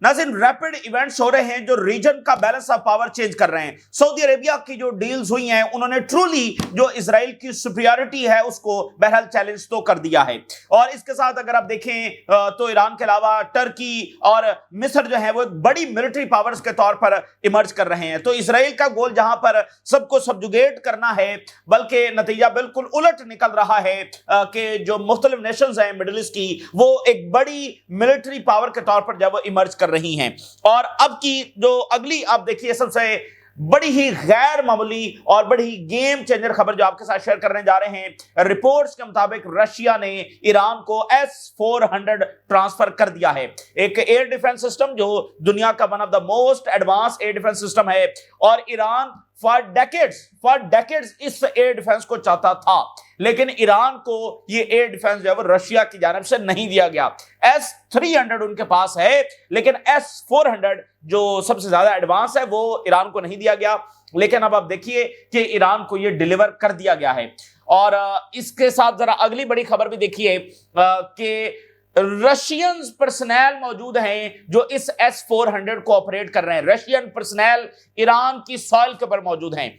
नाज़रीन, rapid events हो रहे हैं जो रीजन का बैलेंस ऑफ पावर चेंज कर रहे हैं। सऊदी अरेबिया की जो डील्स हुई हैं उन्होंने ट्रूली जो इजराइल की सुपीरियरिटी है उसको बहरहाल चैलेंज तो कर दिया है। और इसके साथ अगर आप देखें तो ईरान के अलावा टर्की और मिस्र जो है वो एक बड़ी मिलिट्री पावर्स के तौर पर इमर्ज कर रहे हैं। तो इजराइल का गोल जहां पर सबको सबजुगेट करना है, बल्कि नतीजा बिल्कुल उलट निकल रहा है कि जो मुख्तलिफ नेशंस हैं मिडिल ईस्ट की, वो एक बड़ी मिलिट्री पावर के तौर पर जब इमर्ज कर रही हैं। और अब की जो अगली आप देखिए सबसे बड़ी ही गैर मामूली और बड़ी ही गेम चेंजर खबर जो आपके साथ शेयर करने जा रहे हैं। रिपोर्ट्स के मुताबिक रशिया ने ईरान को S-400 ट्रांसफर कर दिया है। एक एयर डिफेंस सिस्टम जो दुनिया का one of the most advance air defence system है, और ईरान फॉर डेकेड्स इस एयर डिफेंस को चाहता था, लेकिन ईरान को ये एयर डिफेंस जो है वो रशिया की जानिब से नहीं दिया गया। S-300 उनके पास है, लेकिन S-400 जो सबसे ज्यादा एडवांस है वो ईरान को नहीं दिया गया। लेकिन अब आप देखिए कि ईरान को ये डिलीवर कर दिया गया है। और इसके साथ जरा अगली बड़ी खबर भी देखिए कि रशियन पर्सनल मौजूद हैं जो इस S-400 को ऑपरेट कर रहे हैं। रशियन पर्सनल ईरान की सॉइल के ऊपर मौजूद हैं।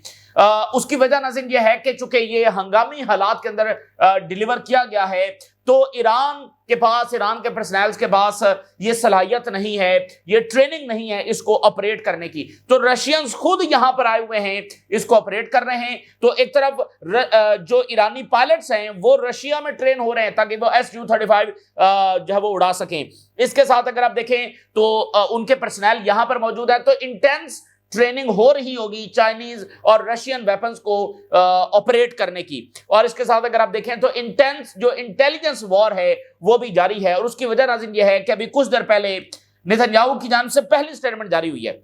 उसकी वजह नाज़रीन ये है कि चूंकि ये हंगामी हालात के अंदर डिलीवर किया गया है, तो ईरान के पर्सनल्स के पास ये सलाहियत नहीं है, ये ट्रेनिंग नहीं है इसको ऑपरेट करने की। तो रशियंस खुद यहां पर आए हुए हैं, इसको ऑपरेट कर रहे हैं। तो एक तरफ जो ईरानी पायलट्स हैं वो रशिया में ट्रेन हो रहे हैं ताकि वो Su-35 जो है वो उड़ा सकें। इसके साथ अगर आप देखें तो उनके पर्सनल यहां पर मौजूद है। तो इंटेंस ट्रेनिंग हो रही होगी चाइनीज और रशियन वेपन्स को ऑपरेट करने की। और इसके साथ अगर आप देखें तो इंटेंस जो इंटेलिजेंस वॉर है वो भी जारी है। और उसकी वजह नाज़रीन ये है कि अभी कुछ देर पहले नेतन्याहू की जानिब से पहली स्टेटमेंट जारी हुई है।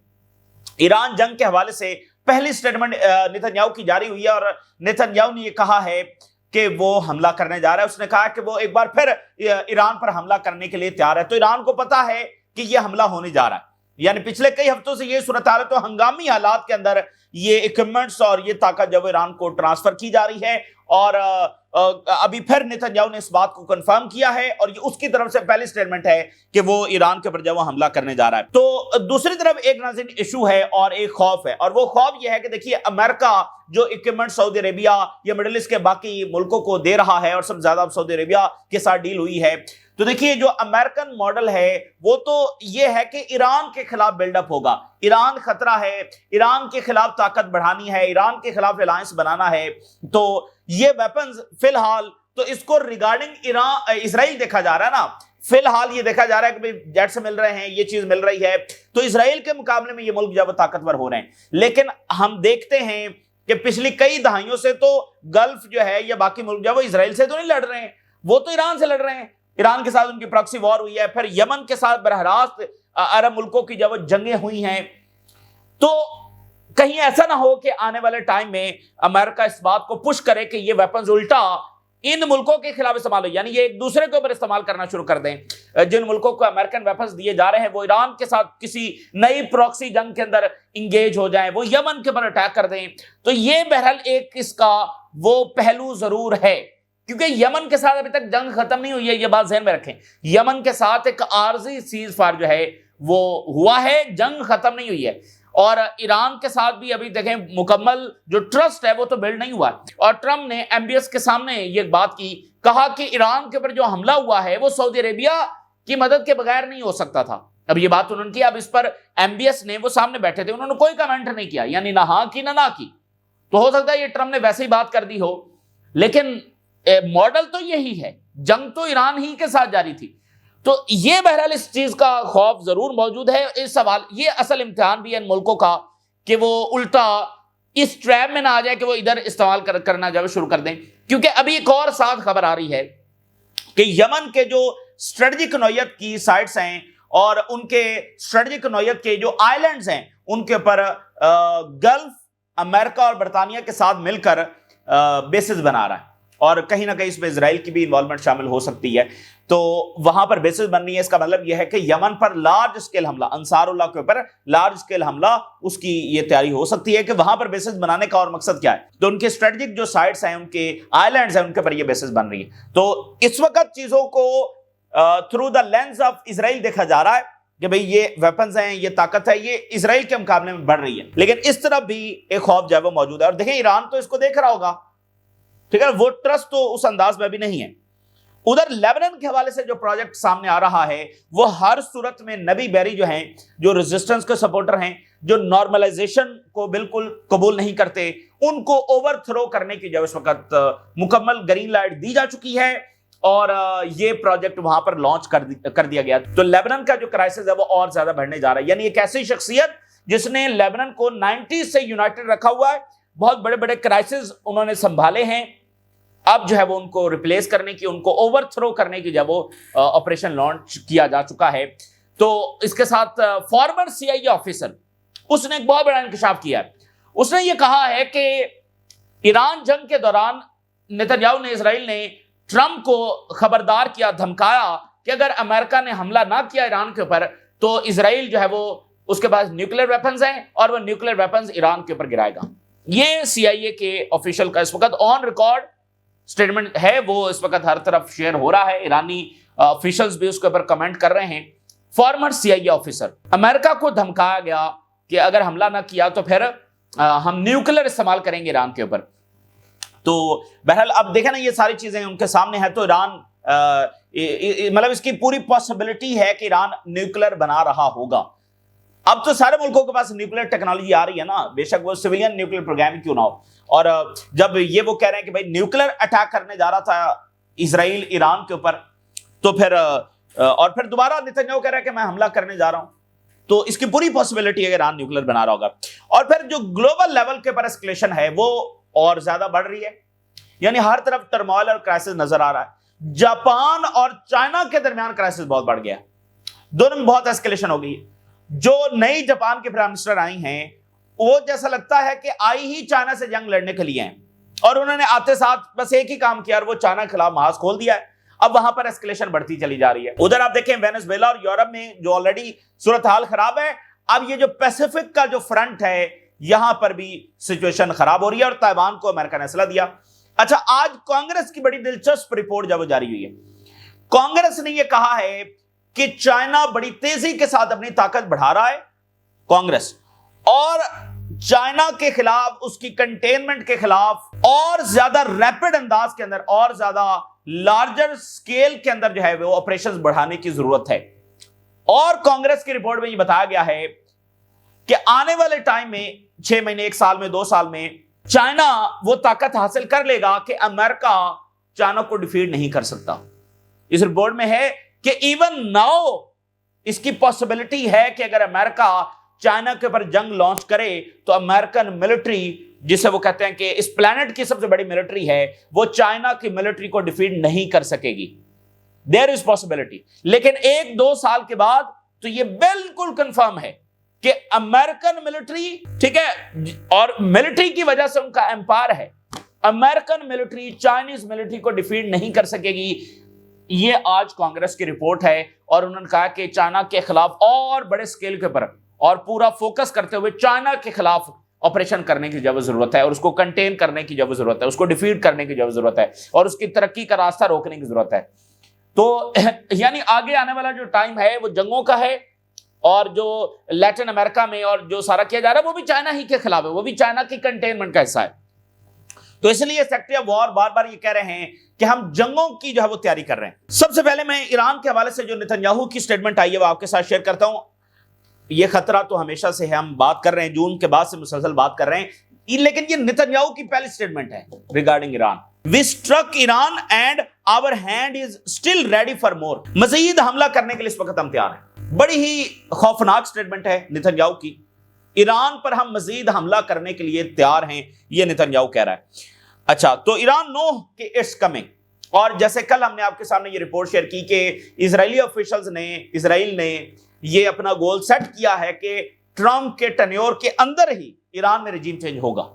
ईरान जंग के हवाले से पहली स्टेटमेंट नेतन्याहू की जारी हुई है, और नेतन्याहू ने ये कहा है कि वो हमला करने जा रहा है। उसने कहा कि वो एक बार फिर ईरान पर हमला करने के लिए तैयार है। तो ईरान को पता है कि यह हमला होने जा रहा है, यानी पिछले कई हफ्तों से ये सूरत हाल है। तो हंगामी हालात के अंदर ये इक्विपमेंट्स और ये ताकत जब ईरान को ट्रांसफर की जा रही है, और अभी फिर नेतन्याहू ने इस बात को कंफर्म किया है, और ये उसकी तरफ से पहली स्टेटमेंट है कि वो ईरान के ऊपर जब वो हमला करने जा रहा है। तो दूसरी तरफ एक नाज़रीन इशू है और एक खौफ है, और वो खौफ ये है कि देखिए अमेरिका जो इक्विपमेंट सऊदी अरेबिया या मिडिल ईस्ट के बाकी मुल्कों को दे रहा है, और सबसे ज्यादा सऊदी अरेबिया के साथ डील हुई है। तो देखिए जो अमेरिकन मॉडल है वो तो ये है कि ईरान के खिलाफ बिल्डअप होगा। ईरान खतरा है, ईरान के खिलाफ ताकत बढ़ानी है, ईरान के खिलाफ अलायंस बनाना है। तो ये वेपन्स फिलहाल तो इसको रिगार्डिंग इजराइल देखा जा रहा है ना, फिलहाल ये देखा जा रहा है कि जेट से मिल रहे हैं, ये चीज मिल रही है, तो इजराइल के मुकाबले में ये मुल्क जब ताकतवर हो रहे हैं। लेकिन हम देखते हैं कि पिछली कई दहाइयों से तो गल्फ जो है या बाकी मुल्क जो वो इजराइल से तो नहीं लड़ रहे हैं, वो तो ईरान से लड़ रहे हैं। ईरान के साथ उनकी प्रॉक्सी वॉर हुई है, फिर यमन के साथ बरहरास्त अरब मुल्कों की जब जंगें हुई हैं। तो कहीं ऐसा ना हो कि आने वाले टाइम में अमेरिका इस बात को पुश करे कि ये वेपन्स उल्टा इन मुल्कों के खिलाफ इस्तेमाल हो, यानी ये एक दूसरे के ऊपर इस्तेमाल करना शुरू कर दें। जिन मुल्कों को अमेरिकन वेपन्स दिए जा रहे हैं वो ईरान के साथ किसी नई प्रॉक्सी जंग के अंदर इंगेज हो जाएं, वो यमन के ऊपर अटैक कर दें। तो ये बहरहाल एक इसका वो पहलू जरूर है, क्योंकि यमन के साथ अभी तक जंग खत्म नहीं हुई है, ये बात ज़हन में रखें। यमन के साथ एक आर्जी सीज फायर जो है वो हुआ है, जंग खत्म नहीं हुई है। और ईरान के साथ भी अभी देखें मुकम्मल जो ट्रस्ट है वो तो बिल्ड नहीं हुआ। और ट्रम्प ने एमबीएस के सामने ये बात की, कहा कि ईरान के ऊपर जो हमला हुआ है वो सऊदी अरेबिया की मदद के बगैर नहीं हो सकता था। अब ये बात उन्होंने की, अब इस पर एमबीएस ने, वो सामने बैठे थे, उन्होंने कोई कमेंट नहीं किया, यानी ना हाँ की ना की। तो हो सकता है ये ट्रम्प ने वैसे ही बात कर दी हो, लेकिन मॉडल तो यही है, जंग तो ईरान ही के साथ जारी थी। तो ये बहरहाल इस चीज का खौफ जरूर मौजूद है। इस सवाल ये असल इम्तिहान भी है इन मुल्कों का कि वो उल्टा इस ट्रैप में ना आ जाए कि वो इधर इस्तेमाल करना जब शुरू कर दें। क्योंकि अभी एक और साथ खबर आ रही है कि यमन के जो स्ट्रेटजिक नौयत की साइट्स हैं और उनके स्ट्रेटजिक नौयत के जो आइलैंड्स हैं उनके ऊपर गल्फ अमेरिका और बरतानिया के साथ मिलकर बेसिस बना रहा है, और कहीं ना कहीं इसमें इजराइल की भी इन्वॉल्वमेंट शामिल हो सकती है। तो वहां पर बेसिस बन रही है। इसका मतलब यह है कि यमन पर लार्ज स्केल हमला, अंसारुल्लाह के ऊपर लार्ज स्केल हमला, उसकी ये तैयारी हो सकती है कि वहां पर बेसिस बनाने का और मकसद क्या है। तो उनके स्ट्रेटेजिक जो साइट्स हैं, उनके आइलैंड्स हैं, उनके पर ये बेसिस बन रही है। तो इस वक्त चीजों को through the lens of Israel देखा जा रहा है, کہ بھئی یہ ویپنز ہیں، یہ طاقت ہے، یہ اسرائیل کے مقابلے میں بڑھ رہی ہے، لیکن اس طرف بھی ایک خوف جو ہے وہ موجود ہے۔ اور دیکھیں ایران تو اس کو دیکھ رہا ہوگا، ٹھیک ہے، وہ ٹرسٹ تو اس انداز میں بھی نہیں ہے۔ ادھر لیبنن کے حوالے سے جو پروجیکٹ سامنے آ رہا ہے وہ ہر صورت میں نبی بیری جو ہیں، جو ریزسٹنس کے سپورٹر ہیں، جو نارملائزیشن کو بالکل قبول نہیں کرتے، ان کو اوور تھرو کرنے کی جو اس وقت مکمل گرین لائٹ دی جا چکی ہے، اور یہ پروجیکٹ وہاں پر لانچ کر دیا گیا۔ تو لیبنن کا جو کرائسس ہے وہ اور زیادہ بڑھنے جا رہا ہے، یعنی ایک ایسی شخصیت جس نے لیبنن کو 90 سے یونائٹڈ رکھا ہوا ہے، بہت بڑے بڑے کرائسس انہوں نے سنبھالے ہیں، اب جو ہے وہ ان کو ریپلیس کرنے کی، ان کو اوور تھرو کرنے کی جو وہ آپریشن لانچ کیا جا چکا ہے۔ تو اس کے ساتھ فارمر CIA آفیسر، اس نے ایک بہت بڑا انکشاف کیا ہے۔ اس نے یہ کہا ہے کہ ایران جنگ کے دوران نتنیاہو نے، اسرائیل نے ٹرمپ کو خبردار کیا، دھمکایا کہ اگر امریکہ نے حملہ نہ کیا ایران کے اوپر تو اسرائیل جو ہے وہ اس کے پاس نیوکلیر ویپنز ہیں اور وہ نیوکلیر ویپنز ایران کے اوپر گرائے گا۔ یہ CIA کے آفیشل کا اس وقت آن ریکارڈ سٹیٹمنٹ ہے، وہ اس وقت ہر طرف شیئر ہو رہا ہے، ایرانی آفیشلز بھی اس کے اوپر کمنٹ کر رہے ہیں۔ فارمر CIA آفیسر، امریکہ کو دھمکایا گیا کہ اگر حملہ نہ کیا تو پھر ہم نیوکلیر استعمال کریں گے ایران کے اوپر۔ تو بہرحال اب دیکھیں نا، یہ ساری چیزیں ان کے سامنے ہیں، تو ایران مطلب اس کی پوری پاسبلٹی ہے کہ ایران نیوکلیر بنا رہا ہوگا۔ اب تو سارے ملکوں کے پاس نیوکلیر ٹیکنالوجی آ رہی ہے نا، بے شک وہ سویلین نیوکلیر پروگرام کیوں نہ ہو۔ اور جب یہ وہ کہہ رہے ہیں کہ بھائی نیوکلیر اٹیک کرنے جا رہا تھا اسرائیل ایران کے اوپر، تو پھر اور پھر دوبارہ نتنیاہو کہہ رہا ہے کہ میں حملہ کرنے جا رہا ہوں، تو اس کی پوری پاسبلٹی ہے کہ ایران نیوکلیر بنا رہا ہوگا۔ اور پھر جو گلوبل لیول کے پر اسکلیشن ہے وہ اور زیادہ بڑھ رہی ہے، یعنی ہر طرف ٹرموائل اور کرائسس نظر آ رہا ہے۔ جاپان اور چائنا کے درمیان کرائسس بہت بڑھ گیا، دونوں میں بہت اسکلیشن ہو گئی۔ جو نئی جاپان کے پرائم منسٹر آئی ہیں، وہ جیسا لگتا ہے کہ آئی ہی چائنا سے جنگ لڑنے کے لیے ہیں، اور انہوں نے آتے ساتھ بس ایک ہی کام کیا، اور وہ چائنا کے خلاف محاذ کھول دیا ہے۔ اب وہاں پر اسکلیشن بڑھتی چلی جا رہی ہے۔ ادھر آپ دیکھیں وینزویلا اور یورپ میں جو آلریڈی صورتحال خراب ہے، اب یہ جو پیسیفک کا جو فرنٹ ہے یہاں پر بھی سچویشن خراب ہو رہی ہے، اور تائیوان کو امریکہ نے اسلحہ دیا۔ اچھا، آج کانگریس کی بڑی دلچسپ رپورٹ جب جاری ہوئی ہے، کانگریس نے یہ کہا ہے کہ چائنا بڑی تیزی کے ساتھ اپنی طاقت بڑھا رہا ہے، کانگریس، اور چائنا کے خلاف، اس کی کنٹینمنٹ کے خلاف اور زیادہ ریپڈ انداز کے اندر اور زیادہ لارجر سکیل کے اندر جو ہے وہ آپریشنز بڑھانے کی ضرورت ہے۔ اور کانگریس کی رپورٹ میں یہ بتایا گیا ہے کہ آنے والے ٹائم میں 6 مہینے، 1 سال میں، 2 سال میں چائنا وہ طاقت حاصل کر لے گا کہ امریکہ چائنا کو ڈیفیٹ نہیں کر سکتا۔ اس رپورٹ میں ہے کہ ایون ناؤ اس کی پاسبلٹی ہے کہ اگر امریکہ چائنا کے اوپر جنگ لانچ کرے تو امریکن ملٹری، جسے وہ کہتے ہیں کہ اس پلانٹ کی سب سے بڑی ملٹری ہے، وہ چائنا کی ملٹری کو ڈیفیٹ نہیں کر سکے گی۔ دیر از پاسبلٹی، لیکن 1-2 سال کے بعد تو یہ بالکل کنفرم ہے کہ امریکن ملٹری، ٹھیک ہے، اور ملٹری کی وجہ سے ان کا امپائر ہے، امریکن ملٹری چائنیز ملٹری کو ڈیفیٹ نہیں کر سکے گی۔ یہ آج کانگریس کی رپورٹ ہے، اور انہوں نے کہا کہ چائنا کے خلاف اور بڑے سکیل کے اوپر اور پورا فوکس کرتے ہوئے چائنا کے خلاف آپریشن کرنے کی جو ضرورت ہے، اور اس کو کنٹین کرنے کی جو ضرورت ہے، اس کو ڈیفیٹ کرنے کی جو ضرورت ہے، اور اس کی ترقی کا راستہ روکنے کی ضرورت ہے۔ تو یعنی آگے آنے والا جو ٹائم ہے وہ جنگوں کا ہے، اور جو لیٹن امریکہ میں اور جو سارا کیا جا رہا ہے وہ بھی چائنا ہی کے خلاف ہے، وہ بھی چائنا کی کنٹینمنٹ کا حصہ ہے۔ تو اس لیے سیکٹری آف وار بار بار یہ کہہ رہے ہیں کہ ہم جنگوں کی جو ہے وہ تیاری کر رہے ہیں۔ سب سے پہلے میں ایران کے حوالے سے جو نتنیاہو کی سٹیٹمنٹ آئی ہے وہ آپ کے ساتھ شیئر کرتا ہوں۔ یہ خطرہ تو ہمیشہ سے ہے، ہم بات کر رہے ہیں، جون کے بعد سے مسلسل بات کر رہے ہیں، لیکن یہ نتنیاہو کی پہلی سٹیٹمنٹ ہے regarding Iran. We struck Iran and our hand is still ready for more۔ مزید حملہ کرنے کے لیے اس وقت ہم تیار ہیں۔ بڑی ہی خوفناک سٹیٹمنٹ ہے نتنیاہو کی، ایران پر ہم مزید حملہ کرنے کے لیے تیار ہیں، یہ نتنیاہو کہہ رہا ہے۔ اچھا، تو ایران نو کہ اٹس کمنگ، اور جیسے کل ہم نے آپ کے سامنے یہ رپورٹ شیئر کی کہ اسرائیلی آفیشلز نے، اسرائیل نے یہ اپنا گول سیٹ کیا ہے کہ ٹرمپ کے ٹینیور کے اندر ہی ایران میں رجیم چینج ہوگا،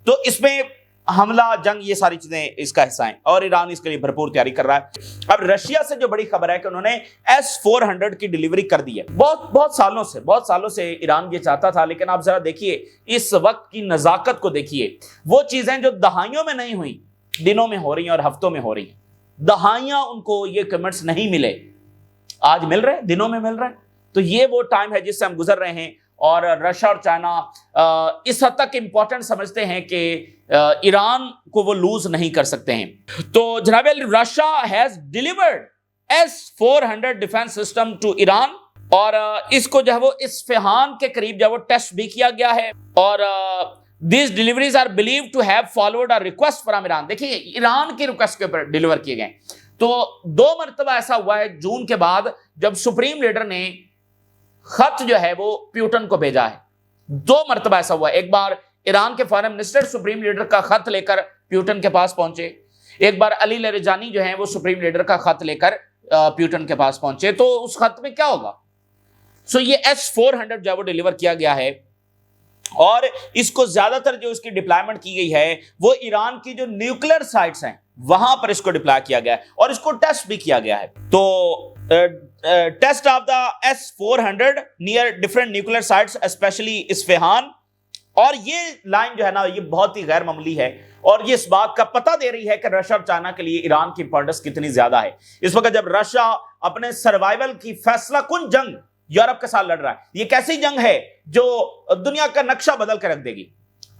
تو اس میں حملہ، جنگ، یہ ساری چیزیں اس کا حصہ ہیں، اور ایران اس کے لیے بھرپور تیاری کر رہا ہے۔ اب رشیا سے جو بڑی خبر ہے کہ انہوں نے S-400 کی ڈیلیوری کر دی ہے۔ بہت سالوں سے ایران یہ چاہتا تھا، لیکن آپ ذرا دیکھیے اس وقت کی نزاکت کو دیکھیے، وہ چیزیں جو دہائیوں میں نہیں ہوئی، دنوں میں ہو رہی ہیں اور ہفتوں میں ہو رہی ہیں۔ دہائیاں ان کو یہ کمنٹس نہیں ملے، آج مل رہے، دنوں میں مل رہے ہیں۔ تو یہ وہ ٹائم ہے جس سے ہم گزر رہے ہیں، اور رشیا اور چائنا اس حد تک امپورٹنٹ سمجھتے ہیں کہ ایران کو وہ لوز نہیں کر سکتے ہیں۔ تو جناب Russia has delivered S-400 defence system to Iran, اور اس کو جو ہے وہ اصفہان کے قریب جو ہے وہ ٹیسٹ بھی کیا گیا ہے، اور these deliveries are believed to have followed a request from Iran. دیکھیے ایران کی ریکویسٹ کے اوپر ڈیلیور کیے گئے، تو 2 مرتبہ ایسا ہوا ہے جون کے بعد جب سپریم لیڈر نے خط جو ہے وہ پیوٹن کو بھیجا ہے۔ 2 مرتبہ ایسا ہوا ہے، ایک بار ایران کے فارن منسٹر سپریم لیڈر کا خط لے کر پیوٹن کے پاس پہنچے، ایک بار علی لریجانی جو ہیں وہ سپریم لیڈر کا خط لے کر پیوٹن کے پاس پہنچے۔ تو اس خط میں کیا ہوگا؟ یہ S-400 جو ہے وہ ڈیلیور کیا گیا ہے، اور اس کو زیادہ تر جو اس کی ڈپلائمنٹ کی گئی ہے وہ ایران کی جو نیوکلیر سائٹس ہیں وہاں پر اس کو ڈپلائی کیا گیا ہے، اور اس کو ٹیسٹ بھی کیا گیا ہے۔ تو test of the S-400 near different nuclear sites especially Isfahan, اور یہ لائن جو ہے نا یہ بہت ہی غیر معمولی ہے، اور یہ اس بات کا پتہ دے رہی ہے کہ رشیا اور چائنا کے لیے ایران کی امپورٹنس کتنی زیادہ ہے۔ اس وقت جب رشیا اپنے سروائیول کی فیصلہ کن جنگ یورپ کے ساتھ لڑ رہا ہے، یہ کیسی جنگ ہے جو دنیا کا نقشہ بدل کے رکھ دے گی۔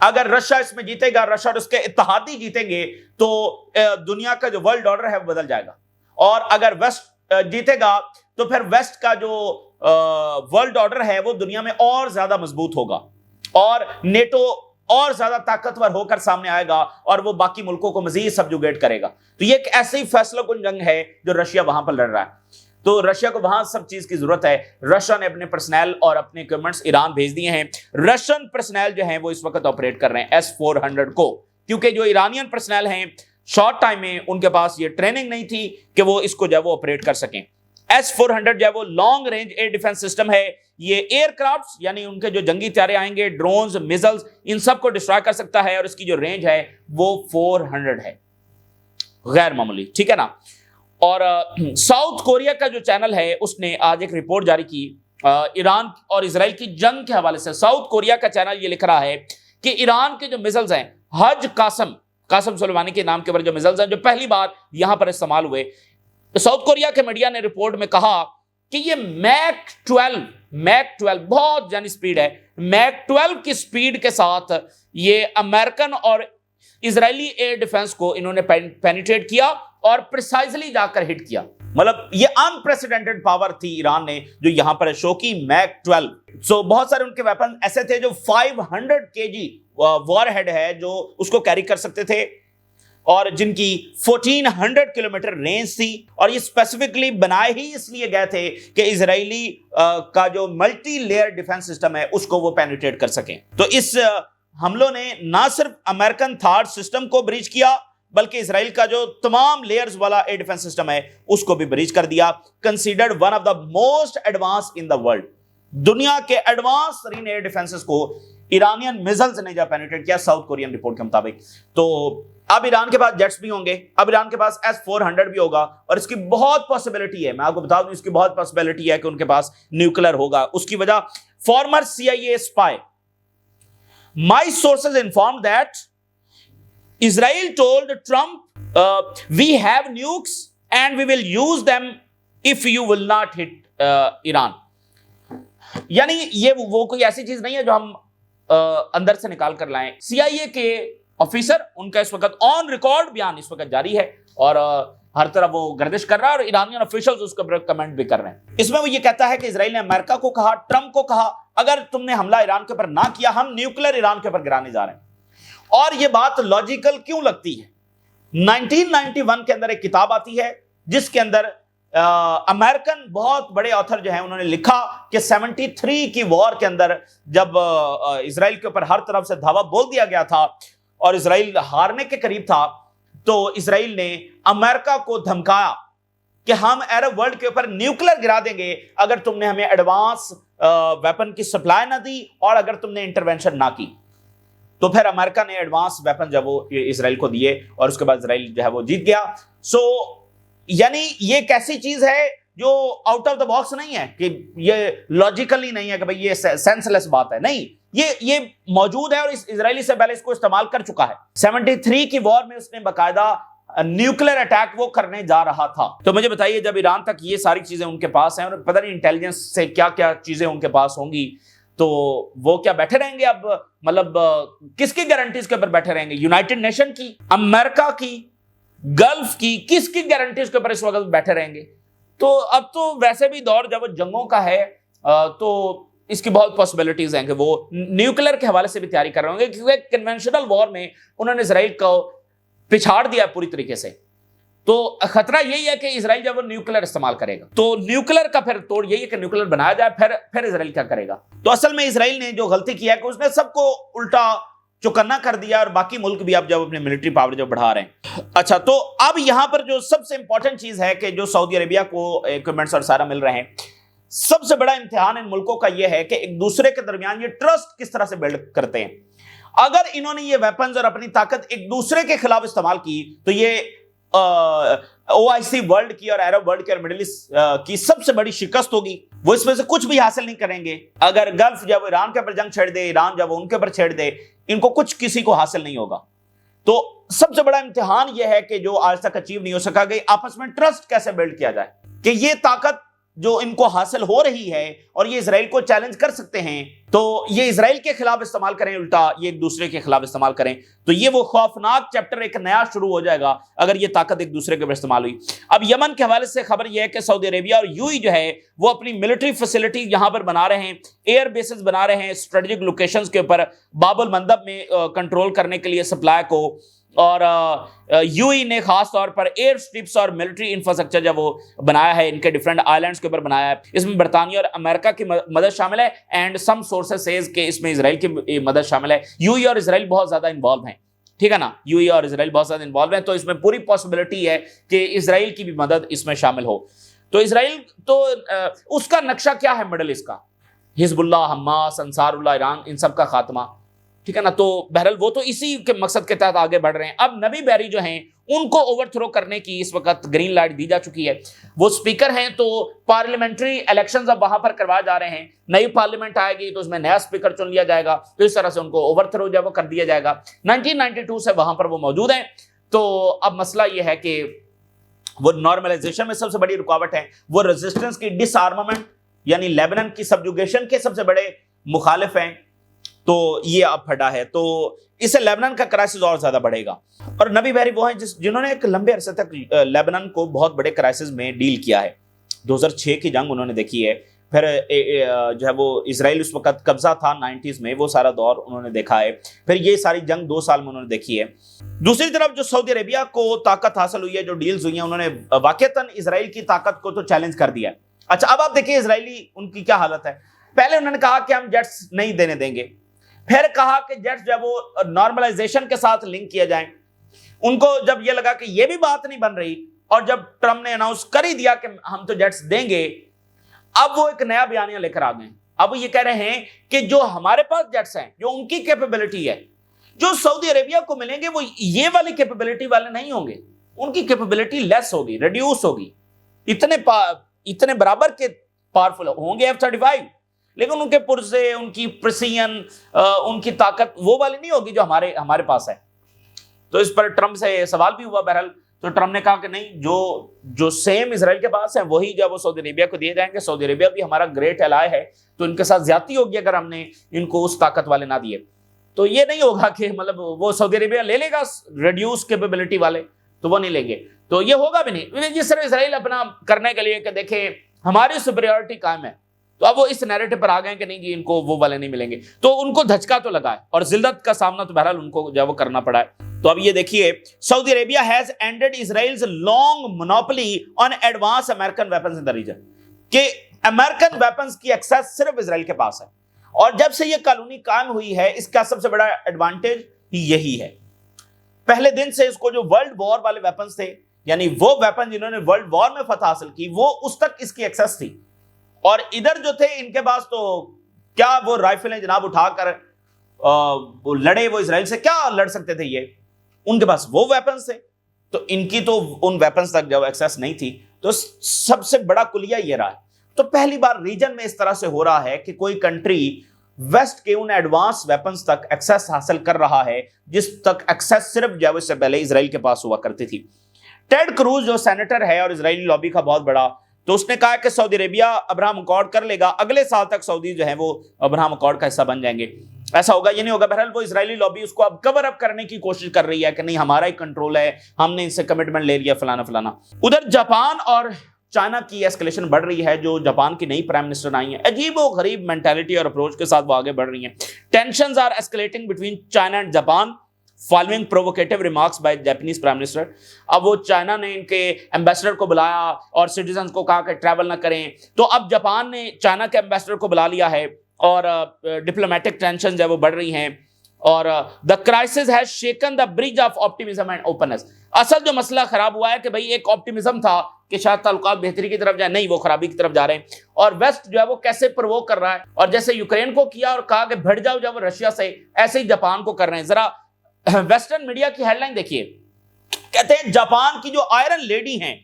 اگر رشیا اس میں جیتے گا، رشیا اور اس کے اتحادی جیتیں گے، تو دنیا کا جو ورلڈ آرڈر ہے وہ بدل جائے گا، اور اگر ویسٹ جیتے گا تو پھر ویسٹ کا جو ورلڈ آرڈر ہے وہ دنیا میں اور زیادہ مضبوط ہوگا، اور نیٹو اور زیادہ طاقتور ہو کر سامنے آئے گا، اور وہ باقی ملکوں کو مزید سبجوگیٹ کرے گا۔ تو یہ ایک ایسی فیصلہ کن جنگ ہے جو رشیا وہاں پر لڑ رہا ہے، تو رشیا کو وہاں سب چیز کی ضرورت ہے۔ رشیا نے اپنے پرسنل اور اپنے اکوپمنٹس ایران بھیج دیے ہیں۔ رشین پرسنل جو ہیں وہ اس وقت آپریٹ کر رہے ہیں S-400 کو، کیونکہ جو ایرانین پرسنل ہیں شارٹ ٹائم میں ان کے پاس یہ ٹریننگ نہیں تھی کہ وہ اس کو جو ہے وہ آپریٹ کر سکیں۔ S-400 جو ہے وہ long range air defence system ہے، یہ ایئر کرافٹس یعنی ان کے جو جنگی طیارے آئیں گے، ڈرونز، میزلز، ان سب کو ڈسٹرائے کر سکتا ہے، اور اس کی جو رینج ہے وہ 400 ہے، غیر معمولی، ٹھیک ہے نا۔ اور ساؤتھ کوریا کا جو چینل ہے اس نے آج ایک رپورٹ جاری کی ایران اور اسرائیل کی جنگ کے حوالے سے۔ ساؤتھ کوریا کا چینل یہ لکھ رہا ہے کہ ایران کے جو میزلز ہیں، حج قاسم سلیمانی کے نام کے اوپر جو میزلز ہیں جو پہلی بار یہاں پر استعمال ہوئے، ساؤتھ کوریا کے میڈیا نے رپورٹ میں کہا کہ یہ میک 12 بہت جانی سپیڈ ہے، میک 12 کی سپیڈ کے ساتھ یہ امریکن اور اسرائیلی ایئر ڈیفنس کو انہوں نے پینیٹریٹ کیا اور پریسائزلی جا کر ہٹ کیا۔ مطلب یہ انپریسیڈنٹڈ پاور تھی ایران نے جو یہاں پر شو کی، میک 12۔ بہت سارے ان کے ویپن ایسے تھے جو 500 kg وار ہیڈ ہے جو اس کو کیری کر سکتے تھے، اور جن کی 1400 کلومیٹر رینج تھی، اور یہ اسپیسیفکلی بنائے ہی اس لیے گئے تھے کہ اسرائیلی کا جو ملٹی لیئر ڈیفنس سسٹم ہے اس کو وہ پینیٹریٹ کر سکیں۔ تو اس حملوں نے نہ صرف امریکن تھاڈ سسٹم کو بریچ کیا بلکہ اسرائیل کا جو تمام لیئرز والا ایئر ڈیفنس سسٹم ہے اس کو بھی بریچ کر دیا۔ Considered one of the most advance in the world, دنیا کے ایڈوانس ترین ایئر ڈیفنسز کو ایرانین میزلز نے جا پینیٹریٹ کیا ساؤتھ کورین رپورٹ کے مطابق۔ تو اب ایران کے پاس جیٹس بھی ہوں گے، اب ایران کے پاس S-400 بھی ہوگا، اور اس کی بہت پاسبلٹی ہے، میں آپ کو بتا دوں اس کی بہت پاسبلٹی ہے کہ ان کے پاس نیوکلیر ہوگا۔ اس کی وجہ former CIA spy My sources informed that Israel told Trump we have nukes and we will use them if you will not hit Iran۔ یعنی یہ وہ کوئی ایسی چیز نہیں ہے جو ہم اندر سے نکال کر لائیں۔ CIA کے آفیسر ان کا اس وقت آن ریکارڈ بیان اس وقت جاری ہے، اور ہر طرف وہ گردش کر رہا ہے، اور ایرانین آفیشلز اس کو کمنٹ بھی کر رہے ہیں۔ اس میں وہ یہ کہتا ہے کہ اسرائیل نے امریکہ کو کہا، ٹرمپ کو کہا، اگر تم نے حملہ ایران کے اوپر نہ کیا ہم نیوکلیر ایران کے اوپر گرانے جا رہے ہیں۔ اور یہ بات لاجیکل کیوں لگتی ہے؟ 1991 کے اندر ایک کتاب آتی ہے جس کے اندر امریکن بہت بڑے آتھر جو ہیں انہوں نے لکھا کہ 73 کی وار کے اندر جب اسرائیل کے اوپر ہر طرف سے دھاوا بول دیا گیا تھا اور اسرائیل ہارنے کے قریب تھا، تو اسرائیل نے امریکہ کو دھمکایا کہ ہم عرب ورلڈ کے اوپر نیوکلیر گرا دیں گے اگر تم نے ہمیں ایڈوانس ویپن کی سپلائی نہ دی اور اگر تم نے انٹرونشن نہ کی۔ تو پھر امریکہ نے ایڈوانس ویپن جب وہ اسرائیل کو دیے اور اس کے بعد اسرائیل جو ہے وہ جیت گیا۔ یعنی یہ ایک ایسی چیز ہے جو آؤٹ آف دا باکس نہیں ہے کہ یہ لاجیکلی نہیں ہے کہ بھئی یہ سینس لیس بات ہے، نہیں، یہ موجود ہے اور اس اسرائیلی سے پہلے اس کو استعمال کر چکا ہے۔ 73 کی وار میں اس نے باقاعدہ न्यूक्लियर अटैक वो करने जा रहा था। तो मुझे बताइए, जब ईरान तक ये सारी चीजें उनके पास हैं और पता नहीं इंटेलिजेंस से क्या क्या चीजें उनके पास होंगी, तो वो क्या बैठे रहेंगे? अब मतलब किसकी गारंटीज के ऊपर बैठे रहेंगे? यूनाइटेड नेशन की, अमेरिका की, गल्फ की, किसकी गारंटीज के ऊपर इस वक्त बैठे रहेंगे? तो अब तो वैसे भी दौर जब जंगों का है, तो इसकी बहुत पॉसिबिलिटीज हैं कि वो न्यूक्लियर के हवाले से भी तैयारी कर रहे होंगे, क्योंकि कन्वेंशनल वॉर में उन्होंने इजराइल को पिछाड़ दिया पूरी तरीके से। तो खतरा यही है कि इजराइल जब वो न्यूक्लियर इस्तेमाल करेगा, तो न्यूक्लियर का फिर तोड़ यही है कि न्यूक्लियर बनाया जाए, फिर इजराइल क्या करेगा? तो असल में इजराइल ने जो गलती किया है कि उसने सबको उल्टा चौकन्ना कर दिया, और बाकी मुल्क भी अब जब अपनी मिलिट्री पावर जब बढ़ा रहे हैं। अच्छा, तो अब यहां पर जो सबसे इंपॉर्टेंट चीज है कि जो सऊदी अरेबिया को इक्विपमेंट्स और सारा मिल रहे हैं, सबसे बड़ा इम्तिहान इन मुल्कों का यह है कि एक दूसरे के दरमियान ये ट्रस्ट किस तरह से बिल्ड करते हैं। अगर इन्होंने ये वेपन्स और अपनी ताकत एक दूसरे के खिलाफ इस्तेमाल की, तो ये OIC वर्ल्ड की और अरब वर्ल्ड की और मिडिल ईस्ट की सबसे बड़ी शिकस्त होगी। वो इसमें से कुछ भी हासिल नहीं करेंगे। अगर गल्फ जब ईरान के ऊपर जंग छेड़ दे, ईरान जब उनके ऊपर छेड़ दे, इनको कुछ किसी को हासिल नहीं होगा। तो सबसे बड़ा इम्तिहान यह है कि जो आज तक अचीव नहीं हो सका कि आपस में ट्रस्ट कैसे बिल्ड किया जाए, कि ये ताकत जो इनको हासिल हो रही है और ये इजराइल को चैलेंज कर सकते हैं, तो ये इजराइल के खिलाफ इस्तेमाल करें, उल्टा ये एक दूसरे के खिलाफ इस्तेमाल करें, तो ये वो खौफनाक चैप्टर एक नया शुरू हो जाएगा अगर ये ताकत एक दूसरे के ऊपर इस्तेमाल हुई। अब यमन के हवाले से खबर यह है कि सऊदी अरेबिया और यूएई जो है वो अपनी मिलिट्री फैसिलिटी यहां पर बना रहे हैं, एयर बेसेस बना रहे हैं स्ट्रेटेजिक लोकेशंस के ऊपर, बाबुल मंदब में कंट्रोल करने के लिए सप्लाई को, और यूएई ने खास तौर पर एयर स्ट्रिप्स और मिलिट्री इंफ्रास्ट्रक्चर जब वो बनाया है, इनके डिफरेंट आइलैंड्स के ऊपर बनाया है। इसमें बरतानिया और अमेरिका की मदद शामिल है, एंड सम सोर्सेस सेज के इसमें इजराइल की मदद शामिल है। यूएई और इजराइल बहुत ज्यादा इन्वॉल्व हैं, ठीक है ना, यूएई और इजराइल बहुत ज्यादा इन्वॉल्व हैं, तो इसमें पूरी पॉसिबिलिटी है कि इजराइल की भी मदद इसमें शामिल हो। तो इजराइल तो उसका नक्शा क्या है मिडिल ईस्ट का? हिजबुल्लाह, हमास, अंसारुल्लाह, ईरान, इन सब का खात्मा, ठीक है ना। तो बहरहाल वो तो इसी के मकसद के तहत आगे बढ़ रहे हैं। अब नबी बैरी जो हैं उनको ओवरथ्रो करने की इस वक्त ग्रीन लाइट दी जा चुकी है। वो स्पीकर हैं, तो पार्लियामेंट्री इलेक्शंस अब वहां पर करवाए जा रहे हैं। नई पार्लियामेंट आएगी तो उसमें नया स्पीकर चुन लिया जाएगा, तो इस तरह से उनको ओवरथ्रो जो वो कर दिया जाएगा। 1992 से वहां पर वो मौजूद हैं। तो अब मसला ये है कि वो नॉर्मलाइजेशन में सबसे बड़ी रुकावट है, वो रेजिस्टेंस की डिसआर्मामेंट यानी लेबनान की सबजुगेशन के सबसे बड़े मुखालिफ हैं। तो ये अब फटा है, तो इससे लेबनान का क्राइसिस और ज्यादा बढ़ेगा। और नबी बैरी वो हैं जिन्होंने एक लंबे अरसे तक लेबनान को बहुत बड़े क्राइसिस में डील किया है। 2006 की जंग उन्होंने देखी है, फिर जो है वो इजराइल उस वक्त कब्जा था 90s में, वो सारा दौर उन्होंने देखा है। फिर ये सारी जंग 2 साल में उन्होंने देखी है। दूसरी तरफ जो सऊदी अरेबिया को ताकत हासिल हुई है, जो डील्स हुई हैं, उन्होंने वाकईतन इजराइल की ताकत को तो चैलेंज कर दिया है। अच्छा, अब आप देखिए इजरायली उनकी क्या हालत है। पहले उन्होंने कहा कि हम जेट्स नहीं देने देंगे, फिर कहा कि जेट्स जब वो नॉर्मलाइजेशन के साथ लिंक किया जाए। उनको जब ये लगा कि ये भी बात नहीं बन रही, और जब ट्रम्प ने अनाउंस कर ही दिया कि हम तो जेट्स देंगे, अब वो एक नया बयानिया लेकर आ गए। अब ये कह रहे हैं कि जो हमारे पास जेट्स हैं, जो उनकी कैपेबिलिटी है, जो सऊदी अरेबिया को मिलेंगे वो ये वाली कैपेबिलिटी वाले नहीं होंगे, उनकी कैपेबिलिटी लेस होगी, रिड्यूस होगी। इतने बराबर के पावरफुल होंगे F-35, लेकिन उनके पुर्जे, उनकी प्रिसीजन, उनकी ताकत वो वाली नहीं होगी जो हमारे पास है। तो इस पर ट्रम्प से सवाल भी हुआ बहरहाल, तो ट्रम्प ने कहा कि नहीं, जो सेम इजराइल के पास है वही जब वो सऊदी अरेबिया को दिए जाएंगे। सऊदी अरेबिया भी हमारा ग्रेट एलाय है, तो इनके साथ ज्यादती होगी अगर हमने इनको उस ताकत वाले ना दिए। तो ये नहीं होगा कि मतलब वो सऊदी अरेबिया ले लेगा रिड्यूस कैपेबिलिटी वाले, तो वो नहीं लेंगे, तो ये होगा भी नहीं। ये सिर्फ इजराइल अपना करने के लिए कि देखें हमारी सुपीरियरिटी कायम है, तो अब वो इस नैरेटिव पर आ गए कि नहीं जी इनको वो वाले नहीं मिलेंगे। तो उनको धचका तो लगा है, और जिल्लत का सामना तो बहरहाल उनको जो वो करना पड़ा है। तो अब ये देखिए, Saudi Arabia has ended Israel's long monopoly on advance American weapons in the region, कि अमेरिकन वेपन्स की एक्सेस सिर्फ इजराइल के पास है। और जब से ये कॉलोनी कायम हुई है, इसका सबसे बड़ा एडवांटेज यही है। पहले दिन से इसको जो वर्ल्ड वॉर वाले वेपन्स थे, यानी वो वेपन जिन्होंने वर्ल्ड वॉर में फतह हासिल की, वो उस तक इसकी एक्सेस थी। और इधर जो थे इनके पास तो क्या वो राइफलें जनाब उठाकर वो लड़े, वो इजराइल से क्या लड़ सकते थे, ये उनके पास वो वेपन्स थे। तो इनकी तो उन वेपन्स तक जब एक्सेस नहीं थी, तो सबसे बड़ा कुलिया ये रहा है। तो पहली बार रीजन में इस तरह से हो रहा है कि कोई कंट्री वेस्ट के उन एडवांस वेपन्स तक एक्सेस हासिल कर रहा है जिस तक एक्सेस सिर्फ जब इससे पहले इजराइल के पास हुआ करती थी। टेड क्रूज जो सेनेटर है और इजरायली लॉबी का बहुत बड़ा, तो उसने कहा कि सऊदी अरेबिया अब्राहम अकॉर्ड कर लेगा, अगले साल तक सऊदी जो है वो अब्राहम अकॉर्ड का हिस्सा बन जाएंगे। ऐसा होगा ये नहीं होगा। बहरहाल वो इजरायली लॉबी उसको अब कवर अप करने की कोशिश कर रही है कि नहीं हमारा ही कंट्रोल है, हमने इनसे कमिटमेंट ले लिया, फलाना फलाना। उधर जापान और चाइना की एस्केलेशन बढ़ रही है। जो जापान की नई प्राइम मिनिस्टर आई है, अजीब व गरीब मेंटालिटी और अप्रोच के साथ वो आगे बढ़ रही है। Tensions are escalating between China and Japan following provocative remarks by Japanese prime minister. अब वो चाइना ने इनके एम्बेसडर को बुलाया और सिटीजन को कहा कि ट्रैवल ना करें, तो अब जापान ने चाइना के एम्बेसडर को बुला लिया है और डिप्लोमेटिक टेंशन जो है वो बढ़ रही हैं। और the crisis has shaken the bridge of optimism and openness. असल जो मसला खराब हुआ है कि भाई एक ऑप्टिमिज्म था कि शायद ताल्लुकात बेहतरी की तरफ जाए, नहीं वो खराबी की तरफ जा रहे हैं। और वेस्ट जो है वो कैसे प्रोवोक कर रहा है, और जैसे यूक्रेन को किया और कहा कि भिड़ जाओ जब रशिया से, ऐसे ही जापान को कर रहे हैं। जरा वेस्टर्न मीडिया की हेडलाइन देखिए, कहते हैं जापान की जो आयरन लेडी हैं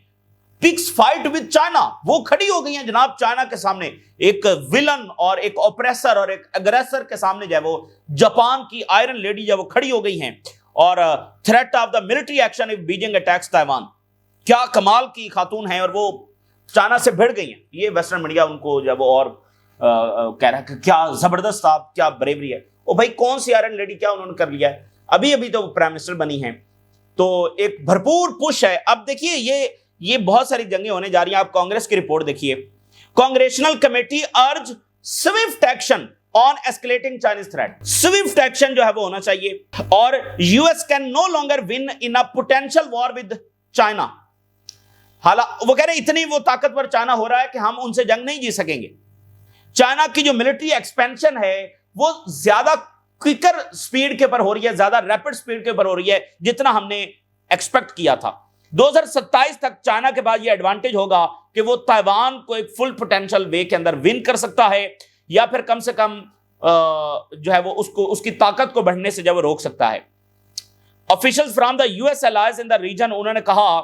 पिक्स फाइट विद चाइना, वो खड़ी हो गई हैं जनाब चाइना के सामने। एक विलन और एक ऑपरेसर और एक अग्रेसर के सामने जो है वो जापान की आयरन लेडी जो है वो खड़ी हो गई हैं। और threat of the military action if Beijing attacks Taiwan, क्या कमाल की खातून है और वो चाइना से भिड़ गई हैं। ये वेस्टर्न मीडिया उनको जो है वो और कह रहा है कि क्या जबरदस्त आप, क्या ब्रेवरी है। ओ भाई कौन सी आयरन लेडी, क्या उन्होंने कर लिया है? अभी अभी तो प्राइम मिनिस्टर बनी है, तो एक भरपूर पुश है। अब देखिए ये बहुत सारी जंगें होने जा रही हैं। आप कांग्रेस की रिपोर्ट देखिए, Congressional committee urge swift action on escalating Chinese threat. Swift action जो है वो होना चाहिए। और US can no longer win in a potential war with China. हालांकि वो कह रहे इतनी वो ताकतवर चाइना हो रहा है कि हम उनसे जंग नहीं जीत सकेंगे। चाइना की जो मिलिट्री एक्सपेंशन है वो ज्यादा क्विकर स्पीड के ऊपर हो रही है, ज्यादा रैपिड स्पीड के ऊपर हो रही है जितना हमने एक्सपेक्ट किया था। 2027 तक चाइना के पास ये एडवांटेज होगा कि वो ताइवान को एक फुल पोटेंशियल वे के अंदर विन कर सकता है, या फिर कम से कम जो है वो उसको उसकी ताकत को बढ़ने से जब वो रोक सकता है। Officials from the US allies in the region, उन्होंने कहा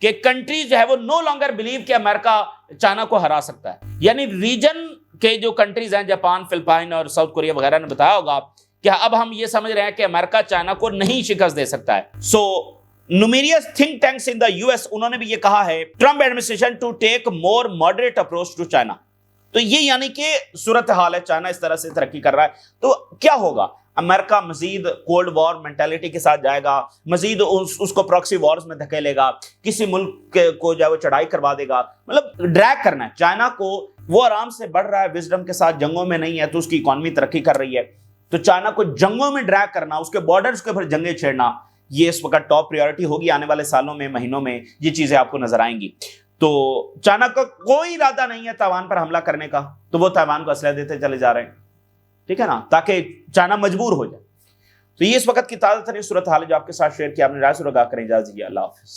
कि कंट्रीज जो है वो नो लॉन्गर बिलीव कि अमेरिका चाइना को हरा सकता है। यानी रीजन के जो कंट्रीज हैं, जापान, फिलिपाइन और साउथ कोरिया वगैरह ने बताया होगा कि अब हम ये समझ रहे हैं कि अमेरिका चाइना को नहीं शिकस्त दे सकता है। So numerous think tanks in the US, उन्होंने भी ये कहा है Trump administration to take more moderate approach to China. तो ये यानी कि सूरत हाल है, चाइना इस तरह से तरक्की कर रहा है तो क्या होगा? अमेरिका मजीद कोल्ड वॉर मेंटालिटी के साथ जाएगा, मजीद उसको प्रॉक्सी वॉर्स में धकेलेगा, किसी मुल्क को जो है वो चढ़ाई करवा देगा, मतलब ड्रैग करना है चाइना को। वो आराम से बढ़ रहा है विजडम के साथ, जंगों में नहीं है तो उसकी इकॉनमी तरक्की कर रही है। तो चाइना को जंगों में ड्रैग करना, उसके बॉर्डर्स के ऊपर जंगें छेड़ना, ये इस वक्त टॉप प्रायोरिटी होगी। आने वाले सालों में, महीनों में ये चीजें आपको नजर आएंगी। तो चाइना का कोई इरादा नहीं है ताइवान पर हमला करने का, तो वो ताइवान को असलहा देते चले जा रहे हैं, ठीक है ना, ताकि चाइना मजबूर हो जाए। तो ये इस वक्त की ताजा तरीन सूरत हाल है जो आपके साथ शेयर किया। अपनी राय सुरगा करें, इजाजत दीजिए, अल्लाह हाफिज।